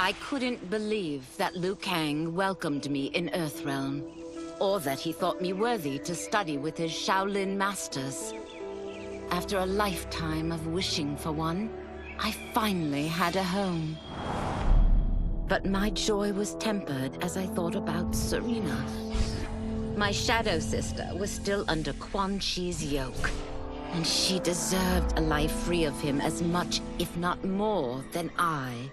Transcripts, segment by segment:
I couldn't believe that Liu Kang welcomed me in Earthrealm, or that he thought me worthy to study with his Shaolin masters. After a lifetime of wishing for one, I finally had a home. But my joy was tempered as I thought about Serena. My shadow sister was still under Quan Chi's yoke, and she deserved a life free of him as much, if not more, than I.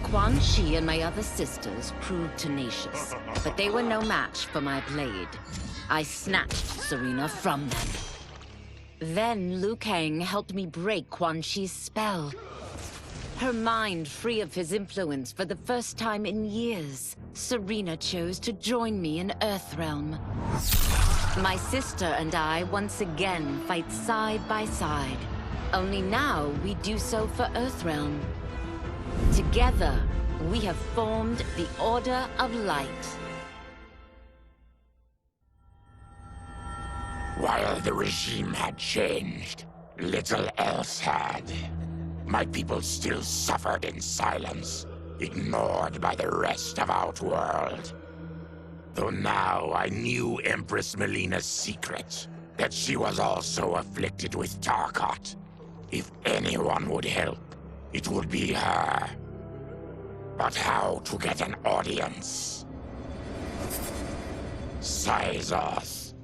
Quan Chi and my other sisters proved tenacious, but they were no match for my blade. I snatched Serena from them. Then Liu Kang helped me break Quan Chi's spell. Her mind free of his influence for the first time in years, Serena chose to join me in Earthrealm. My sister and I once again fight side by side. Only now we do so for Earthrealm. Together, we have formed the Order of Light. While the regime had changed, little else had. My people still suffered in silence, ignored by the rest of Outworld. Though now I knew Empress Melina's secret, that she was also afflicted with Tarkat. If anyone would help, it would be her. But how to get an audience? Syzoth.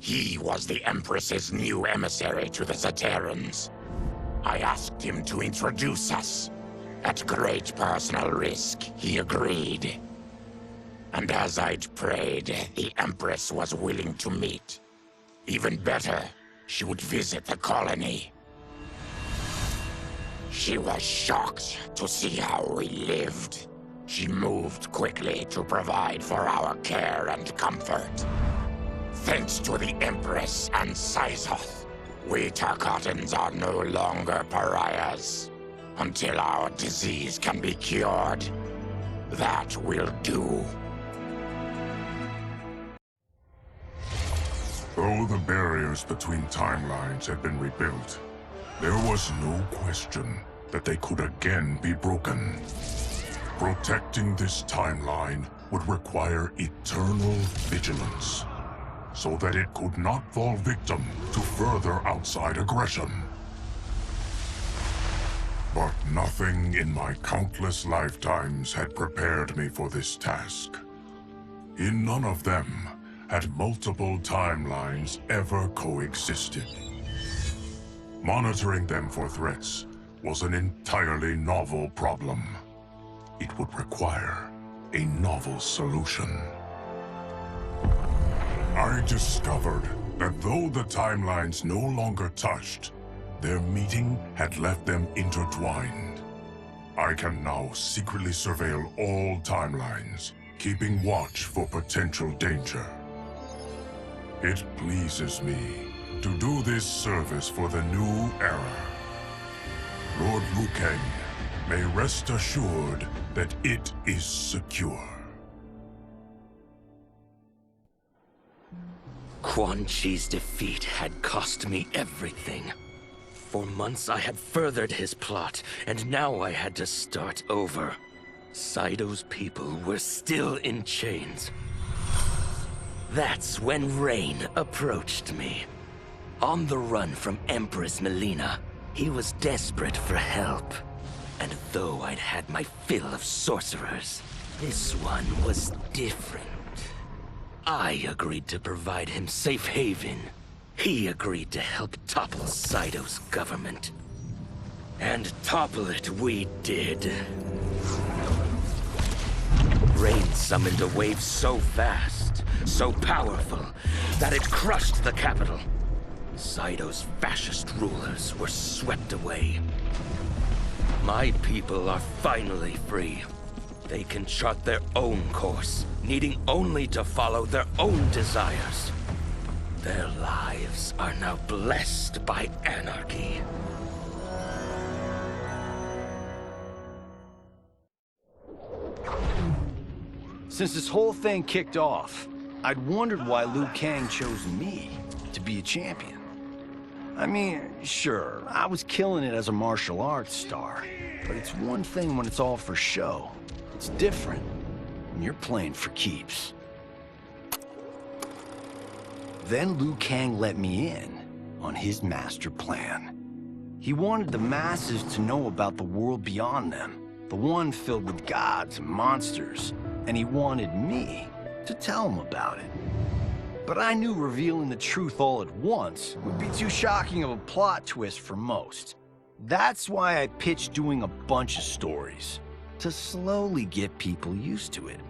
He was the Empress's new emissary to the Zaterrans. I asked him to introduce us. At great personal risk, he agreed. And as I'd prayed, the Empress was willing to meet. Even better, she would visit the colony. She was shocked to see how we lived. She moved quickly to provide for our care and comfort. Thanks to the Empress and Syzoth, we Tarkatans are no longer pariahs. Until our disease can be cured, that will do. Though the barriers between timelines had been rebuilt, there was no question that they could again be broken. Protecting this timeline would require eternal vigilance, so that it could not fall victim to further outside aggression. But nothing in my countless lifetimes had prepared me for this task. In none of them had multiple timelines ever coexisted. Monitoring them for threats was an entirely novel problem. It would require a novel solution. I discovered that though the timelines no longer touched, their meeting had left them intertwined. I can now secretly surveil all timelines, keeping watch for potential danger. It pleases me to do this service for the new era. Lord Liu Kang may rest assured that it is secure. Quan Chi's defeat had cost me everything. For months I had furthered his plot, and now I had to start over. Saito's people were still in chains. That's when Rain approached me. On the run from Empress Melina, he was desperate for help. And though I'd had my fill of sorcerers, this one was different. I agreed to provide him safe haven. He agreed to help topple Saito's government. And topple it we did. Rain summoned a wave so fast, so powerful, that it crushed the capital. Saito's fascist rulers were swept away. My people are finally free. They can chart their own course, needing only to follow their own desires. Their lives are now blessed by anarchy. Since this whole thing kicked off, I'd wondered why Liu Kang chose me to be a champion. I mean, sure, I was killing it as a martial arts star, But it's one thing when it's all for show. It's different when you're playing for keeps. Then Liu Kang let me in on his master plan. He wanted the masses to know about the world beyond them, the one filled with gods and monsters, and he wanted me to tell them about it. But I knew revealing the truth all at once would be too shocking of a plot twist for most. That's why I pitched doing a bunch of stories, to slowly get people used to it.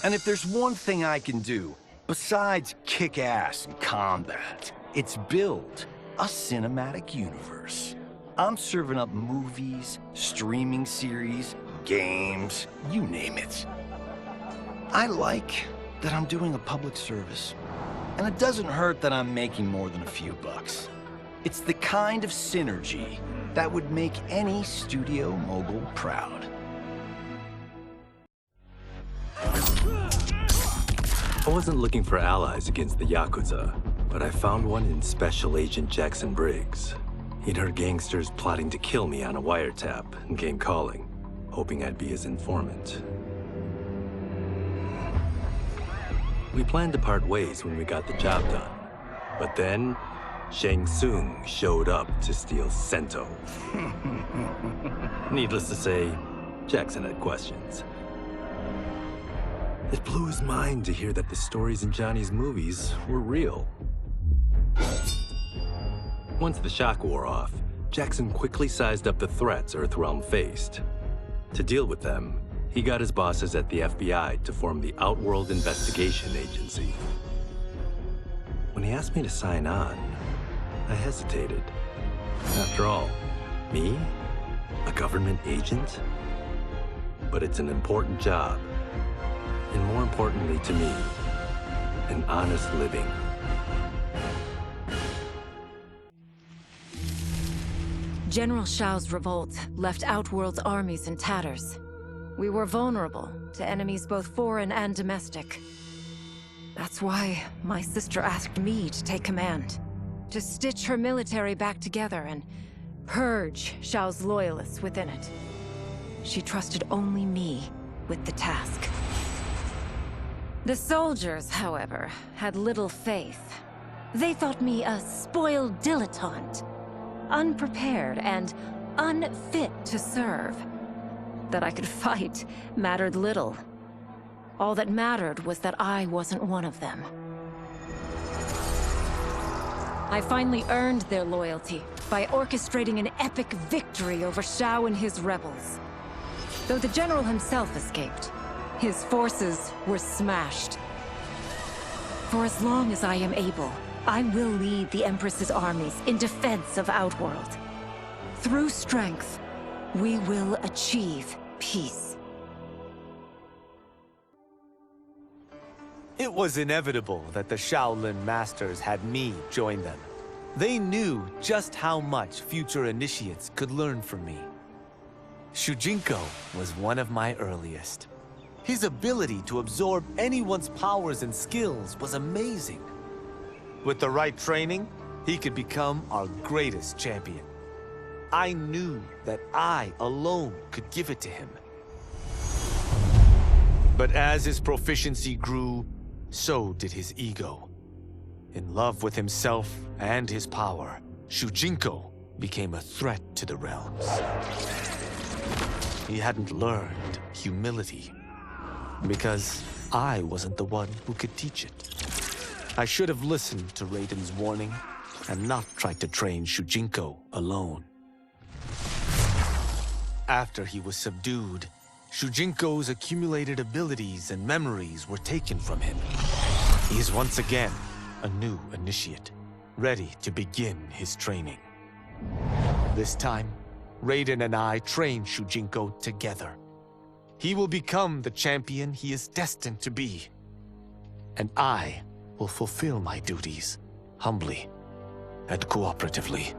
And if there's one thing I can do, besides kick ass in combat, it's build a cinematic universe. I'm serving up movies, streaming series, games, you name it. I like that I'm doing a public service. And it doesn't hurt that I'm making more than a few bucks. It's the kind of synergy that would make any studio mogul proud. I wasn't looking for allies against the Yakuza, but I found one in Special Agent Jackson Briggs. He'd heard gangsters plotting to kill me on a wiretap and came calling, hoping I'd be his informant. We planned to part ways when we got the job done. But then, Shang Tsung showed up to steal Sento. Needless to say, Jackson had questions. It blew his mind to hear that the stories in Johnny's movies were real. Once the shock wore off, Jackson quickly sized up the threats Earthrealm faced. To deal with them, he got his bosses at the FBI to form the Outworld Investigation Agency. When he asked me to sign on, I hesitated. After all, me? A government agent? But it's an important job. And more importantly to me, an honest living. General Shao's revolt left Outworld's armies in tatters. We were vulnerable to enemies both foreign and domestic. That's why my sister asked me to take command, to stitch her military back together and purge Shao's loyalists within it. She trusted only me with the task. The soldiers, however, had little faith. They thought me a spoiled dilettante, unprepared and unfit to serve. That I could fight mattered little. All that mattered was that I wasn't one of them. I finally earned their loyalty by orchestrating an epic victory over Shao and his rebels. Though the general himself escaped, his forces were smashed. For as long as I am able, I will lead the Empress's armies in defense of Outworld. Through strength, we will achieve peace. It was inevitable that the Shaolin Masters had me join them. They knew just how much future initiates could learn from me. Shujinko was one of my earliest. His ability to absorb anyone's powers and skills was amazing. With the right training, he could become our greatest champion. I knew that I alone could give it to him. But as his proficiency grew, so did his ego. In love with himself and his power, Shujinko became a threat to the realms. He hadn't learned humility, because I wasn't the one who could teach it. I should have listened to Raiden's warning and not tried to train Shujinko alone. After he was subdued, Shujinko's accumulated abilities and memories were taken from him. He is once again a new initiate, ready to begin his training. This time, Raiden and I train Shujinko together. He will become the champion he is destined to be. And I will fulfill my duties, humbly and cooperatively.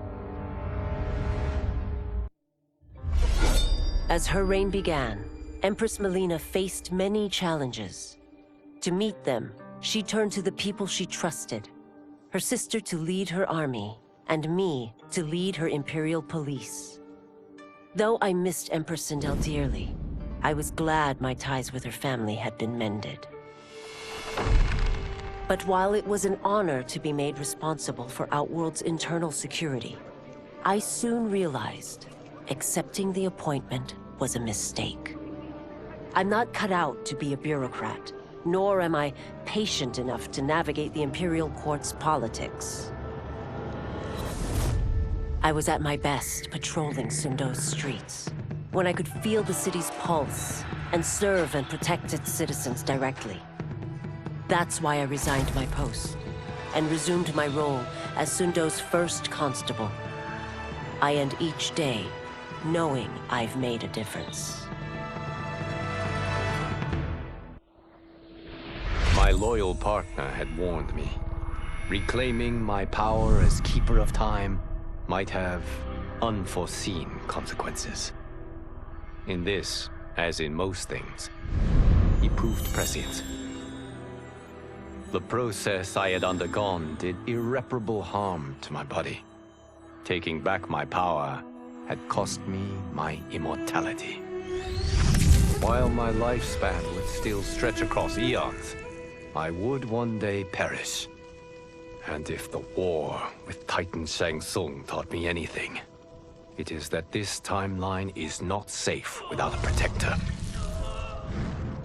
As her reign began, Empress Melina faced many challenges. To meet them, she turned to the people she trusted, her sister to lead her army, and me to lead her Imperial police. Though I missed Empress Sindel dearly, I was glad my ties with her family had been mended. But while it was an honor to be made responsible for Outworld's internal security, I soon realized accepting the appointment was a mistake. I'm not cut out to be a bureaucrat, nor am I patient enough to navigate the Imperial Court's politics. I was at my best patrolling Sundo's streets, when I could feel the city's pulse and serve and protect its citizens directly. That's why I resigned my post and resumed my role as Sundo's first constable. I end each day knowing I've made a difference. My loyal partner had warned me. Reclaiming my power as Keeper of Time might have unforeseen consequences. In this, as in most things, he proved prescient. The process I had undergone did irreparable harm to my body. Taking back my power had cost me my immortality. While my lifespan would still stretch across eons, I would one day perish. And if the war with Titan Shang Tsung taught me anything, it is that this timeline is not safe without a protector.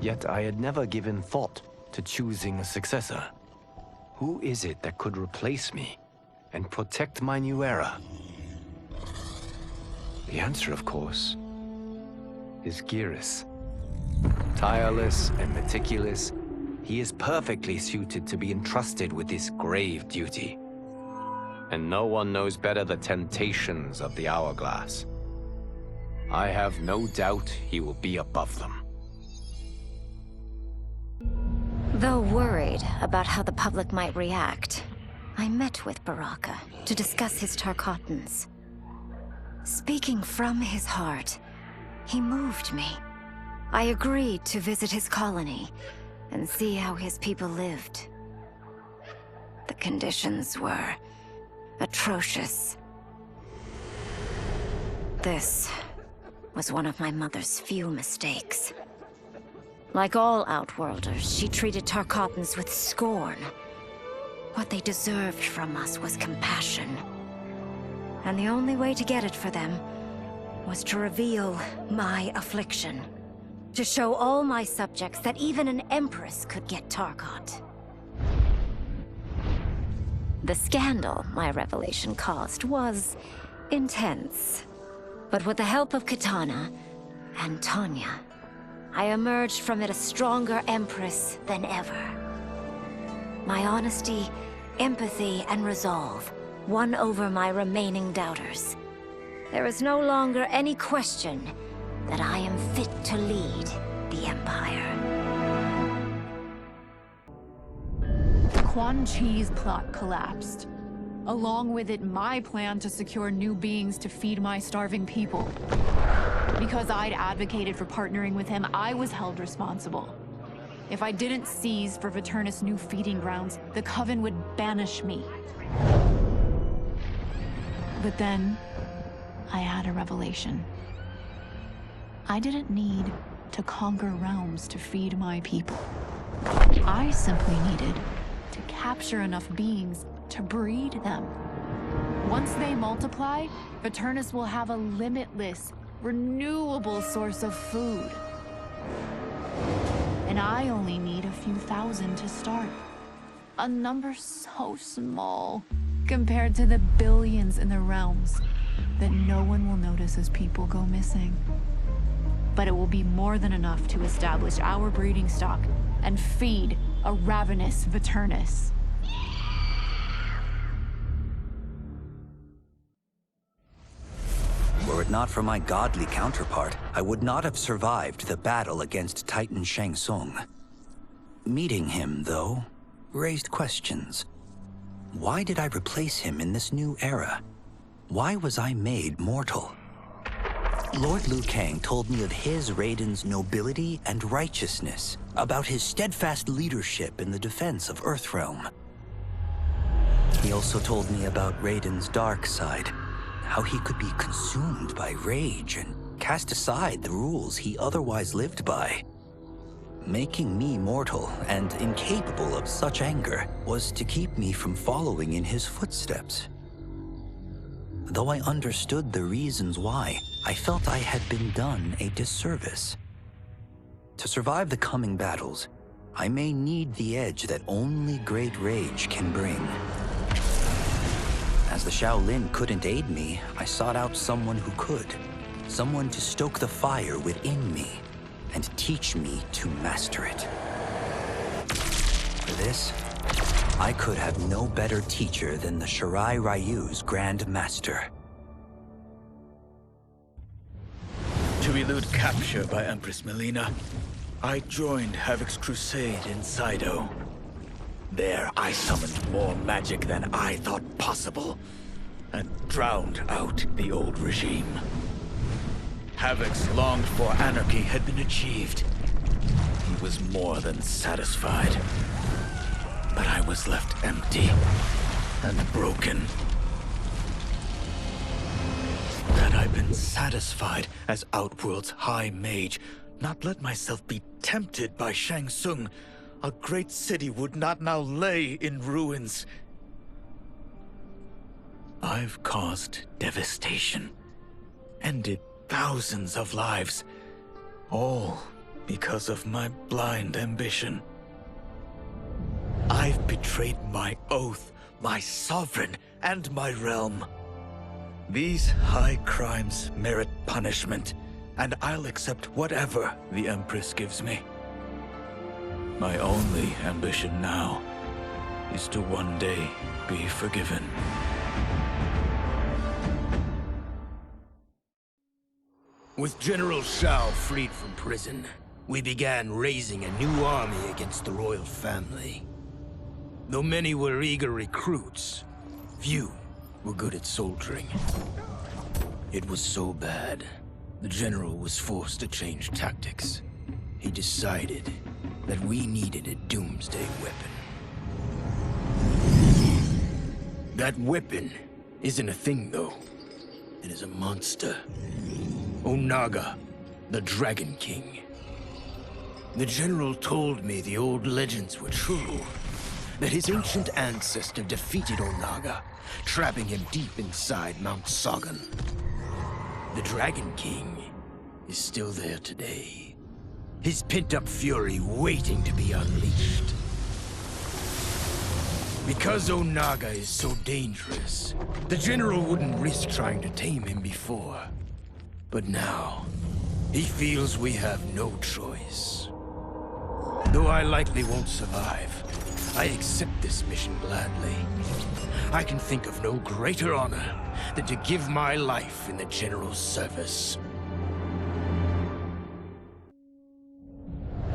Yet I had never given thought to choosing a successor. Who is it that could replace me and protect my new era? The answer, of course, is Geras. Tireless and meticulous, he is perfectly suited to be entrusted with this grave duty. And no one knows better the temptations of the hourglass. I have no doubt he will be above them. Though worried about how the public might react, I met with Baraka to discuss his Tarkatans. Speaking from his heart, he moved me. I agreed to visit his colony and see how his people lived. The conditions were atrocious. This was one of my mother's few mistakes. Like all Outworlders, she treated Tarkatans with scorn. What they deserved from us was compassion. And the only way to get it for them was to reveal my affliction. To show all my subjects that even an empress could get Tarkat. The scandal my revelation caused was intense. But with the help of Kitana and Tanya, I emerged from it a stronger empress than ever. My honesty, empathy, and resolve won over my remaining doubters. There is no longer any question that I am fit to lead the Empire. Quan Chi's plot collapsed. Along with it, my plan to secure new beings to feed my starving people. Because I'd advocated for partnering with him, I was held responsible. If I didn't seize for Viternus' new feeding grounds, the Coven would banish me. But then, I had a revelation. I didn't need to conquer realms to feed my people. I simply needed to capture enough beings to breed them. Once they multiply, Viternus will have a limitless, renewable source of food. And I only need a few thousand to start. A number so small compared to the billions in the realms that no one will notice as people go missing. But it will be more than enough to establish our breeding stock and feed a ravenous Viternus. Were it not for my godly counterpart, I would not have survived the battle against Titan Shang Tsung. Meeting him, though, raised questions. Why did I replace him in this new era? Why was I made mortal? Lord Liu Kang told me of his Raiden's nobility and righteousness, about his steadfast leadership in the defense of Earthrealm. He also told me about Raiden's dark side, how he could be consumed by rage and cast aside the rules he otherwise lived by. Making me mortal and incapable of such anger was to keep me from following in his footsteps. Though I understood the reasons why, I felt I had been done a disservice. To survive the coming battles, I may need the edge that only great rage can bring. As the Shaolin couldn't aid me, I sought out someone who could. Someone to stoke the fire within me and teach me to master it. For this, I could have no better teacher than the Shirai Ryu's Grand Master. To elude capture by Empress Melina, I joined Havoc's crusade in Saido. There, I summoned more magic than I thought possible, and drowned out the old regime. Havoc's longed-for anarchy had been achieved. He was more than satisfied. But I was left empty and broken. Had I been satisfied as Outworld's High Mage, not let myself be tempted by Shang Tsung, a great city would not now lay in ruins. I've caused devastation, ended thousands of lives, all because of my blind ambition. I've betrayed my oath, my sovereign, and my realm. These high crimes merit punishment, and I'll accept whatever the Empress gives me. My only ambition now is to one day be forgiven. With General Shao freed from prison, we began raising a new army against the royal family. Though many were eager recruits, few were good at soldiering. It was so bad, the general was forced to change tactics. He decided that we needed a doomsday weapon. That weapon isn't a thing, though. It is a monster. Onaga, the Dragon King. The general told me the old legends were true, that his ancient ancestor defeated Onaga, trapping him deep inside Mount Sagan. The Dragon King is still there today, his pent-up fury waiting to be unleashed. Because Onaga is so dangerous, the general wouldn't risk trying to tame him before. But now, he feels we have no choice. Though I likely won't survive, I accept this mission gladly. I can think of no greater honor than to give my life in the general's service.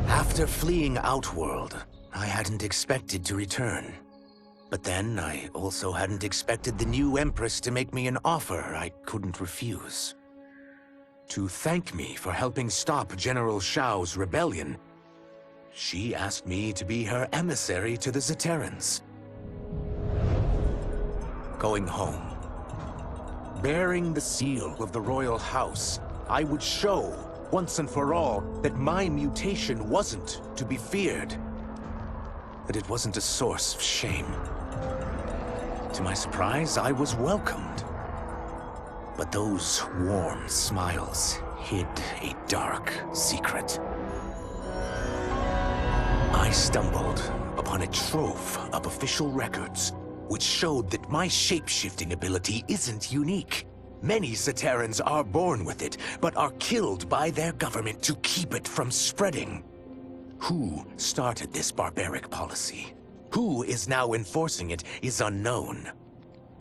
After fleeing Outworld, I hadn't expected to return. But then, I also hadn't expected the new Empress to make me an offer I couldn't refuse. To thank me for helping stop General Shao's rebellion, she asked me to be her emissary to the Zaterrans. Going home, bearing the seal of the royal house, I would show, once and for all, that my mutation wasn't to be feared. That it wasn't a source of shame. To my surprise, I was welcomed. But those warm smiles hid a dark secret. I stumbled upon a trove of official records, which showed that my shape-shifting ability isn't unique. Many Zaterrans are born with it, but are killed by their government to keep it from spreading. Who started this barbaric policy? Who is now enforcing it is unknown.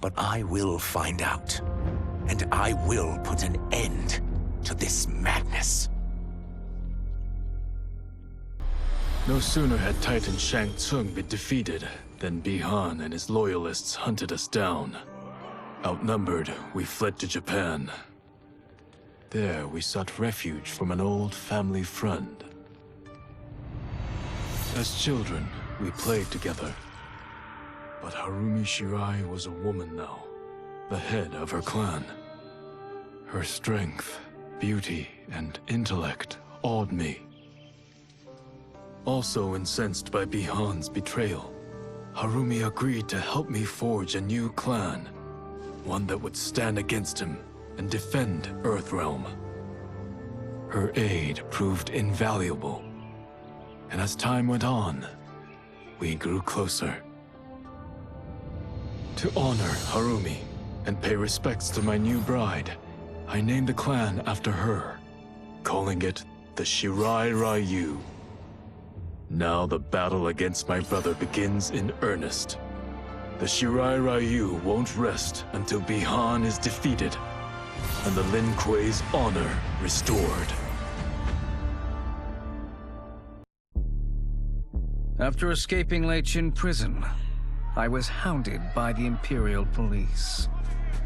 But I will find out. And I will put an end to this madness. No sooner had Titan Shang Tsung been defeated than Bihan and his loyalists hunted us down. Outnumbered, we fled to Japan. There, we sought refuge from an old family friend. As children, we played together. But Harumi Shirai was a woman now, the head of her clan. Her strength, beauty, and intellect awed me. Also incensed by Bihan's betrayal, Harumi agreed to help me forge a new clan, one that would stand against him and defend Earthrealm. Her aid proved invaluable, and as time went on, we grew closer. To honor Harumi and pay respects to my new bride, I named the clan after her, calling it the Shirai Ryu. Now the battle against my brother begins in earnest. The Shirai Ryu won't rest until Bihan is defeated and the Lin Kuei's honor restored. After escaping Leichin prison, I was hounded by the Imperial Police.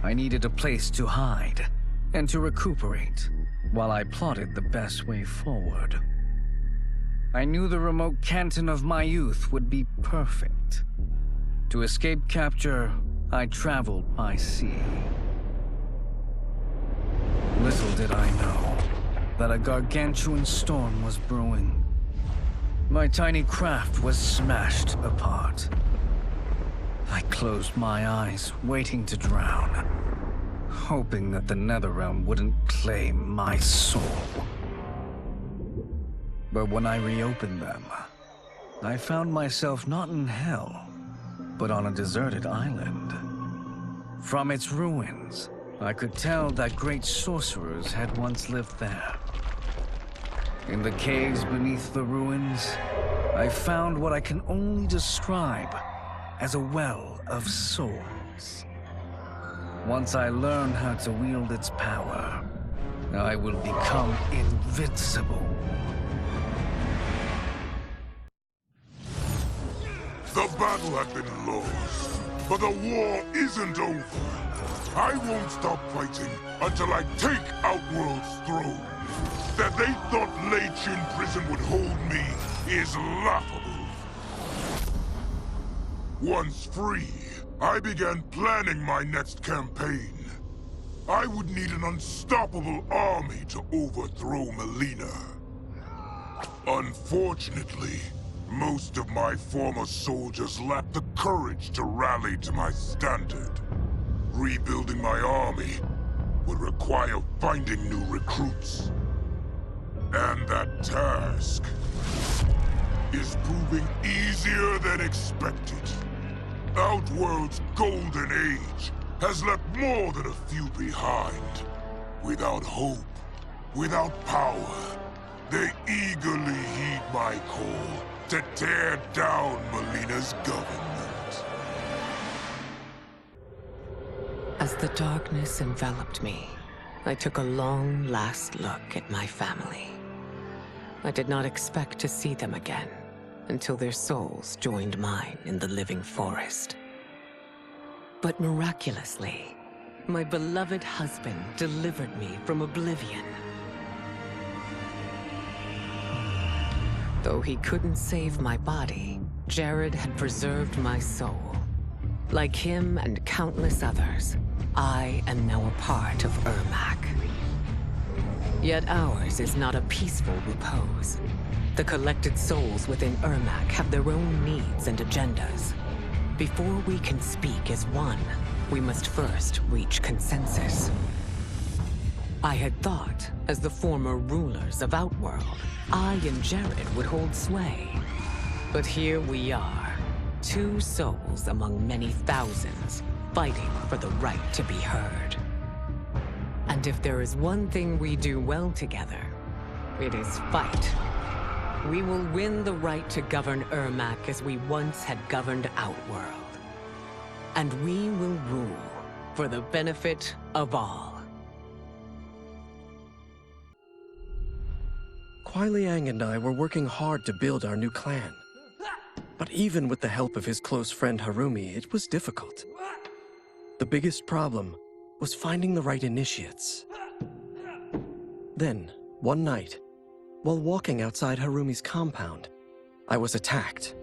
I needed a place to hide and to recuperate while I plotted the best way forward. I knew the remote canton of my youth would be perfect. To escape capture, I traveled by sea. Little did I know that a gargantuan storm was brewing. My tiny craft was smashed apart. I closed my eyes, waiting to drown, hoping that the Netherrealm wouldn't claim my soul. But when I reopened them, I found myself not in hell, but on a deserted island. From its ruins, I could tell that great sorcerers had once lived there. In the caves beneath the ruins, I found what I can only describe as a well of souls. Once I learn how to wield its power, I will become invincible. The battle had been lost, but the war isn't over. I won't stop fighting until I take Outworld's throne. That they thought Leichin prison would hold me is laughable. Once free, I began planning my next campaign. I would need an unstoppable army to overthrow Melina. Unfortunately, most of my former soldiers lacked the courage to rally to my standard. Rebuilding my army would require finding new recruits. And that task is proving easier than expected. Outworld's golden age has left more than a few behind. Without hope, without power, they eagerly heed my call to tear down Melina's government. As the darkness enveloped me, I took a long last look at my family. I did not expect to see them again until their souls joined mine in the living forest. But miraculously, my beloved husband delivered me from oblivion. Though he couldn't save my body, Jared had preserved my soul. Like him and countless others, I am now a part of Ermac. Yet ours is not a peaceful repose. The collected souls within Ermac have their own needs and agendas. Before we can speak as one, we must first reach consensus. I had thought, as the former rulers of Outworld, I and Jared would hold sway. But here we are, two souls among many thousands, fighting for the right to be heard. And if there is one thing we do well together, it is fight. We will win the right to govern Ermac as we once had governed Outworld. And we will rule for the benefit of all. Kuai Liang and I were working hard to build our new clan. But even with the help of his close friend Harumi, it was difficult. The biggest problem was finding the right initiates. Then, one night, while walking outside Harumi's compound, I was attacked.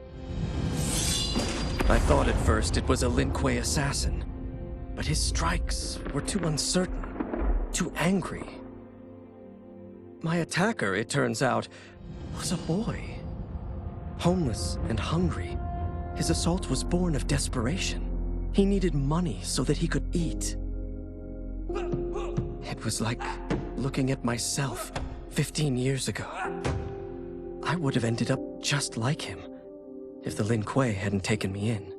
I thought at first it was a Lin Kuei assassin, but his strikes were too uncertain, too angry. My attacker, it turns out, was a boy. Homeless and hungry, his assault was born of desperation. He needed money so that he could eat. It was like looking at myself 15 years ago. I would have ended up just like him if the Lin Kuei hadn't taken me in.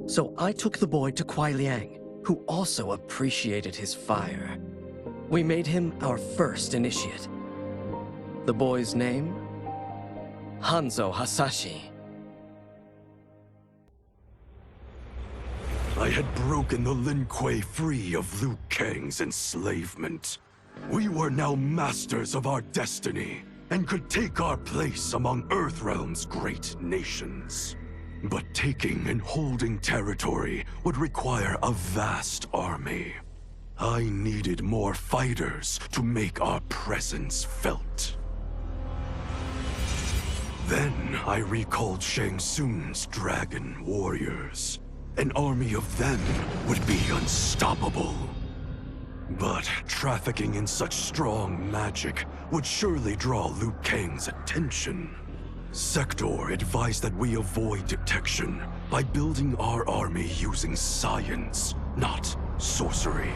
So I took the boy to Kuai Liang, who also appreciated his fire. We made him our first initiate. The boy's name? Hanzo Hasashi. I had broken the Lin Kuei free of Liu Kang's enslavement. We were now masters of our destiny, and could take our place among Earthrealm's great nations. But taking and holding territory would require a vast army. I needed more fighters to make our presence felt. Then I recalled Shang Tsung's dragon warriors. An army of them would be unstoppable. But trafficking in such strong magic would surely draw Liu Kang's attention. Sector advised that we avoid detection by building our army using science, not sorcery.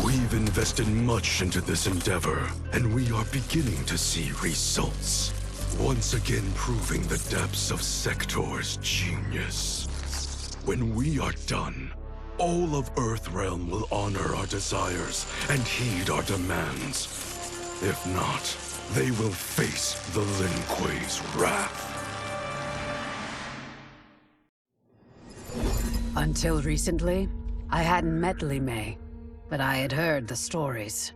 We've invested much into this endeavor, and we are beginning to see results. Once again proving the depths of Sector's genius. When we are done, all of Earthrealm will honor our desires and heed our demands. If not, they will face the Lin Kuei's wrath. Until recently, I hadn't met Li Mei, but I had heard the stories.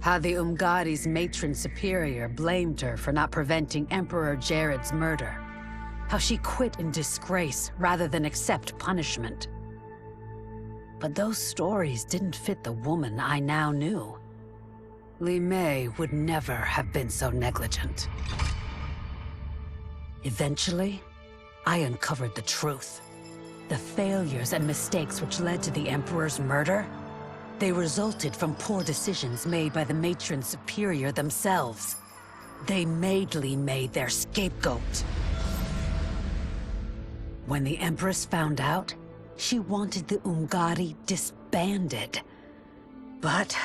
How the Umgadi's matron superior blamed her for not preventing Emperor Jared's murder. How she quit in disgrace rather than accept punishment. But those stories didn't fit the woman I now knew. Li Mei would never have been so negligent. Eventually, I uncovered the truth. The failures and mistakes which led to the Emperor's murder, they resulted from poor decisions made by the matron superior themselves. They made Li Mei their scapegoat. When the Empress found out, she wanted the Umgadi disbanded. But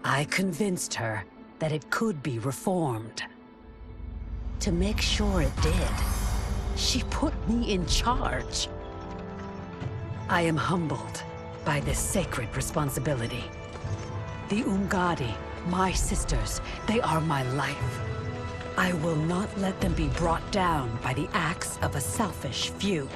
I convinced her that it could be reformed. To make sure it did, she put me in charge. I am humbled by this sacred responsibility. The Umgadi, my sisters, they are my life. I will not let them be brought down by the acts of a selfish few.